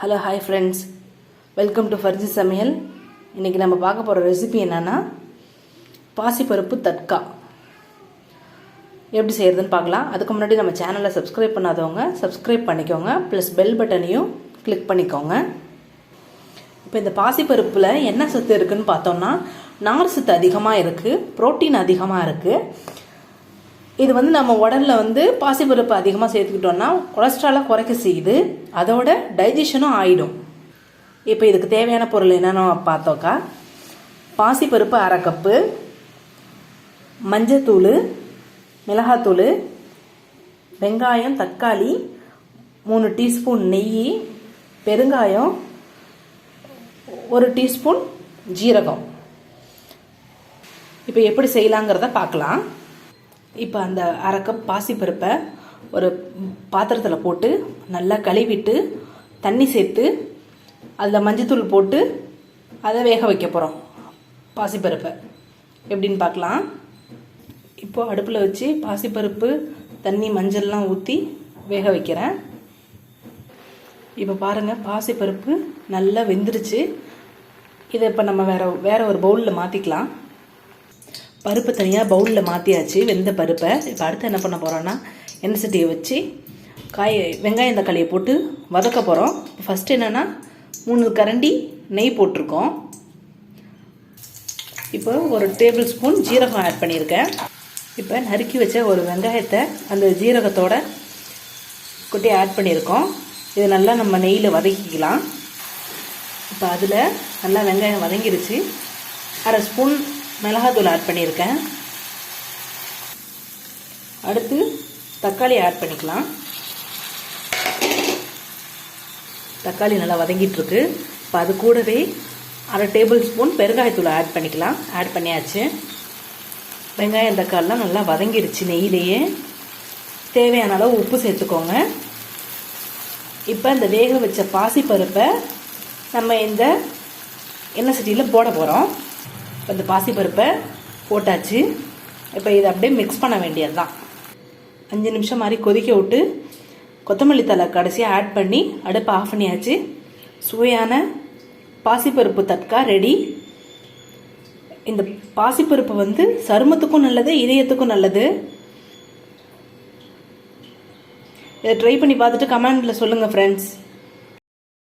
Hello hi friends, welcome to Farji Samayal. இன்றைக்கி நம்ம பார்க்க போகிற ரெசிபி என்னென்னா பாசிப்பருப்பு தட்கா எப்படி செய்கிறதுன்னு பார்க்கலாம். அதுக்கு முன்னாடி நம்ம சேனலை சப்ஸ்கிரைப் பண்ணாதவங்க சப்ஸ்கிரைப் பண்ணிக்கோங்க, ப்ளஸ் பெல் பட்டனையும் கிளிக் பண்ணிக்கோங்க. இப்போ இந்த பாசிப்பருப்பில் என்ன சத்து இருக்குதுன்னு பார்த்தோம்னா நார் சத்து அதிகமாக இருக்குது, புரோட்டீன் அதிகமாக இருக்குது. இது நம்ம உடலில் பாசிப்பருப்பு அதிகமாக சேர்த்துக்கிட்டோம்னா கொலஸ்ட்ராலை குறைக்க செய்யுது, அதோட டைஜஷனும் ஆகிடும். இப்போ இதுக்கு தேவையான பொருள் என்னென்னு பார்த்தோக்கா, பாசிப்பருப்பு 1/2 கப்பு, மஞ்சத்தூள், மிளகாத்தூள், வெங்காயம், தக்காளி, 3 டீஸ்பூன் நெய், பெருங்காயம், 1 டீஸ்பூன் ஜீரகம். இப்போ எப்படி செய்யலாங்கிறத பார்க்கலாம். இப்போ அந்த 1/2 கப் பாசிப்பருப்பை ஒரு பாத்திரத்தில் போட்டு நல்லா கழுவிட்டு தண்ணி சேர்த்து அதில் மஞ்சத்தூள் போட்டு அதை வேக வைக்க போகிறோம். பாசிப்பருப்பை எப்படின்னு பார்க்கலாம். இப்போது அடுப்பில் வச்சு பாசிப்பருப்பு தண்ணி மஞ்சள்லாம் ஊற்றி வேக வைக்கிறேன். இப்போ பாருங்கள், பாசிப்பருப்பு நல்லா வெந்துருச்சு. இதை இப்போ நம்ம வேறு ஒரு பவுலில் மாற்றிக்கலாம். பருப்பு தனியாக பவுலில் மாற்றியாச்சு, வெந்த பருப்பை. இப்போ அடுத்து என்ன பண்ண போகிறோன்னா எண்ணெய் சட்டியை வச்சு வெங்காயம் தக்காளியை போட்டு வதக்க போகிறோம். ஃபஸ்ட்டு என்னென்னா 3 கரண்டி நெய் போட்டிருக்கோம். இப்போ 1 டேபிள் ஸ்பூன் ஜீரகம் ஆட் பண்ணியிருக்கேன். இப்போ நறுக்கி வச்ச ஒரு வெங்காயத்தை அந்த ஜீரகத்தோட கொட்டி ஆட் பண்ணியிருக்கோம். இது நல்லா நம்ம நெய்யில் வதக்கிக்கலாம். இப்போ அதில் நல்லா வெங்காயம் வதங்கிருச்சு. 1/2 ஸ்பூன் மிளகாத்தூள் ஆட் பண்ணியிருக்கேன். அடுத்து தக்காளி ஆட் பண்ணிக்கலாம். தக்காளி நல்லா வதங்கிட்டுருக்கு. இப்போ அது கூடவே 1/2 டேபிள் ஸ்பூன் பெருங்காயத்தூள் ஆட் பண்ணிக்கலாம். ஆட் பண்ணியாச்சு. வெங்காயம் தக்காளிலாம் நல்லா வதங்கிடுச்சு நெய்யிலேயே. தேவையான அளவு உப்பு சேர்த்துக்கோங்க. இப்போ இந்த வேக வச்ச பாசிப்பருப்பை நம்ம இந்த எண்ணெய் சட்டியில் போட போகிறோம். இப்போ இந்த பாசிப்பருப்பை போட்டாச்சு. இப்போ இதை அப்படியே மிக்ஸ் பண்ண வேண்டியது தான். 5 நிமிஷம் மாதிரி கொதிக்க விட்டு கொத்தமல்லி தழை கடைசியாக ஆட் பண்ணி அடுப்பை ஆஃப் பண்ணியாச்சு. சுவையான பாசிப்பருப்பு தட்கா ரெடி. இந்த பாசிப்பருப்பு சருமத்துக்கும் நல்லது, இதயத்துக்கும் நல்லது. இதை ட்ரை பண்ணி பார்த்துட்டு கமெண்டில் சொல்லுங்கள் ஃப்ரெண்ட்ஸ்.